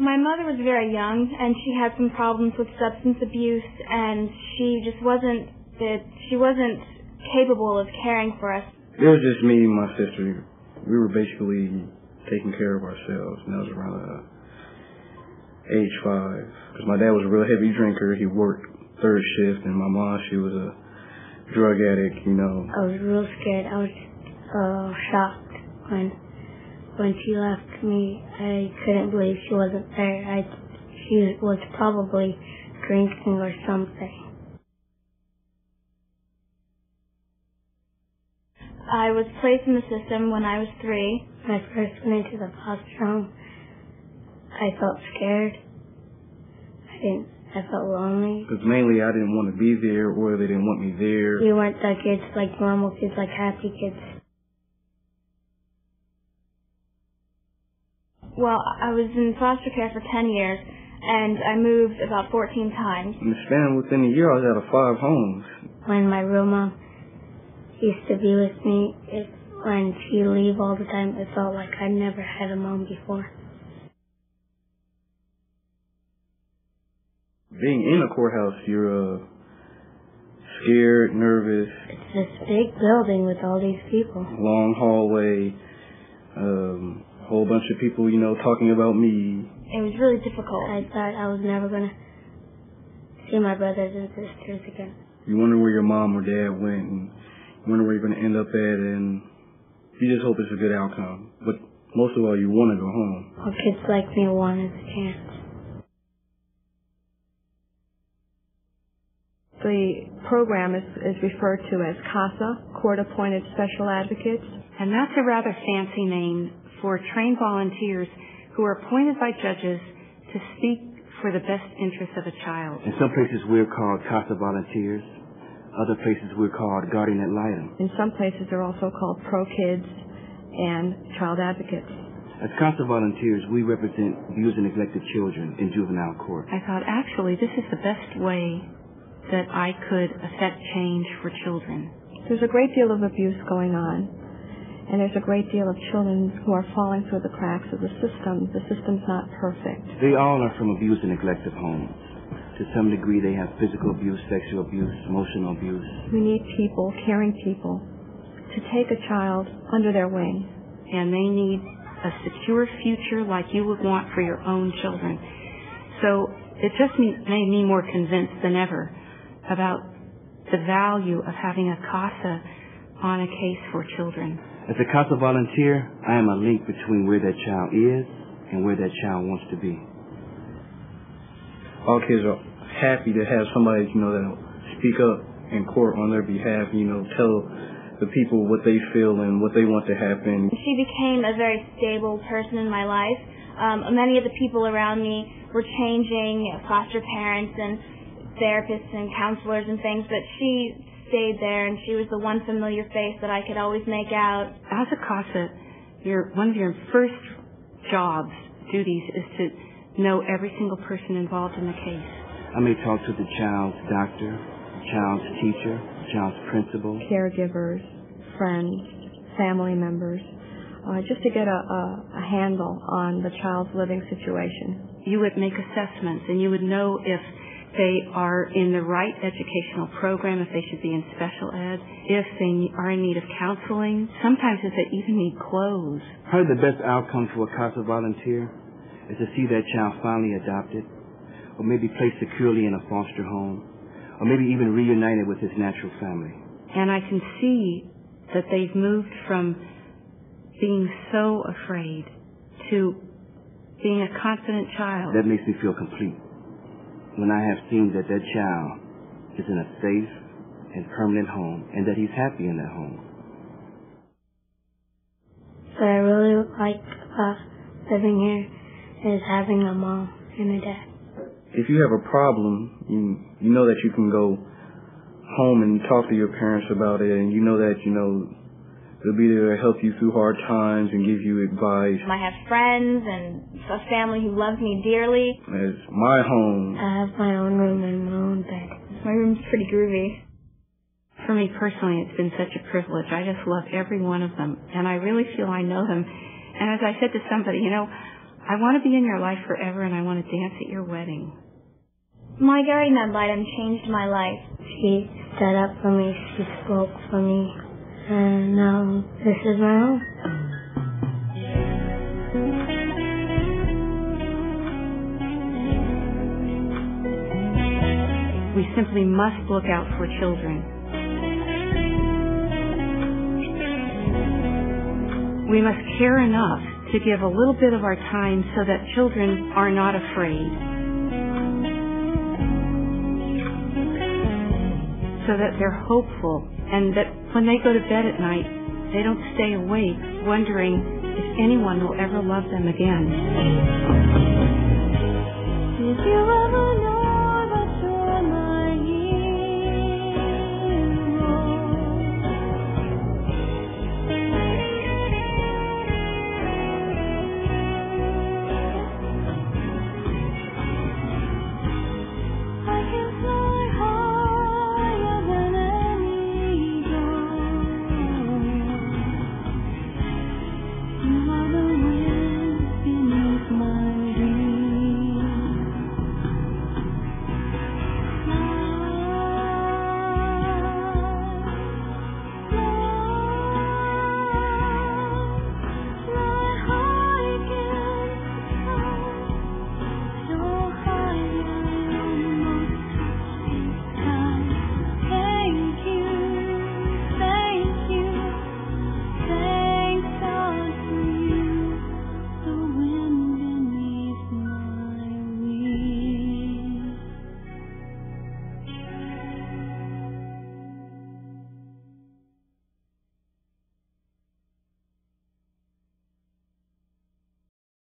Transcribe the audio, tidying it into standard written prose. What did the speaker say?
My mother was very young, and she had some problems with substance abuse, and she just wasn't capable of caring for us. It was just me and my sister. We were basically taking care of ourselves, and that was around age 5. Because my dad was a real heavy drinker. He worked third shift, and my mom, she was a drug addict, you know. I was real scared. I was shocked when she left me. I couldn't believe she wasn't there. She was probably drinking or something. I was placed in the system when I was 3. When I first went into the foster home, I felt scared. I felt lonely. Because mainly I didn't want to be there, or they didn't want me there. We weren't the kids like normal kids, like happy kids. Well, I was in foster care for 10 years, and I moved about 14 times. In the span within a year, I was out of 5 homes. When my real mom used to be with me, when she'd leave all the time, it felt like I never had a mom before. Being in a courthouse, you're scared, nervous. It's this big building with all these people. Long hallway, a whole bunch of people, you know, talking about me. It was really difficult. I thought I was never going to see my brothers and sisters again. You wonder where your mom or dad went, and you wonder where you're going to end up at, and you just hope it's a good outcome. But most of all, you want to go home. All kids like me wanted a chance. The program is referred to as CASA, Court-Appointed Special Advocates. And that's a rather fancy name for trained volunteers who are appointed by judges to speak for the best interest of a child. In some places we're called CASA volunteers. Other places we're called guardian ad litem. In some places they're also called pro-kids and child advocates. As CASA volunteers, we represent abused and neglected children in juvenile court. I thought, actually, this is the best way that I could affect change for children. There's a great deal of abuse going on, and there's a great deal of children who are falling through the cracks of the system. The system's not perfect. They all are from abused and neglected homes. To some degree, they have physical abuse, sexual abuse, emotional abuse. We need people, caring people, to take a child under their wing. And they need a secure future like you would want for your own children. So it just made me more convinced than ever about the value of having a CASA on a case for children. As a CASA volunteer, I am a link between where that child is and where that child wants to be. All kids are happy to have somebody, you know, that'll speak up in court on their behalf, you know, tell the people what they feel and what they want to happen. She became a very stable person in my life. Many of the people around me were changing, foster parents and therapists and counselors and things, but she stayed there, and she was the one familiar face that I could always make out. As a CASA, one of your first duties is to know every single person involved in the case. I may talk to the child's doctor, child's teacher, child's principal, caregivers, friends, family members, just to get a handle on the child's living situation. You would make assessments, and you would know if they are in the right educational program, if they should be in special ed, if they are in need of counseling, sometimes if they even need clothes. Probably the best outcome for a CASA volunteer is to see that child finally adopted, or maybe placed securely in a foster home, or maybe even reunited with his natural family. And I can see that they've moved from being so afraid to being a confident child. That makes me feel complete. When I have seen that that child is in a safe and permanent home, and that he's happy in that home. What I really like about living here is having a mom and a dad. If you have a problem, you know that you can go home and talk to your parents about it, and you know that, they'll be there to help you through hard times and give you advice. I have friends and a family who loves me dearly. It's my home. I have my own room and my own bed. My room's pretty groovy. For me personally, it's been such a privilege. I just love every one of them, and I really feel I know them. And as I said to somebody, I want to be in your life forever, and I want to dance at your wedding. My guardian at Litem changed my life. She stood up for me. She spoke for me. And now this is my home. We simply must look out for children. We must care enough to give a little bit of our time so that children are not afraid, so that they're hopeful, and that when they go to bed at night, they don't stay awake wondering if anyone will ever love them again. Did you ever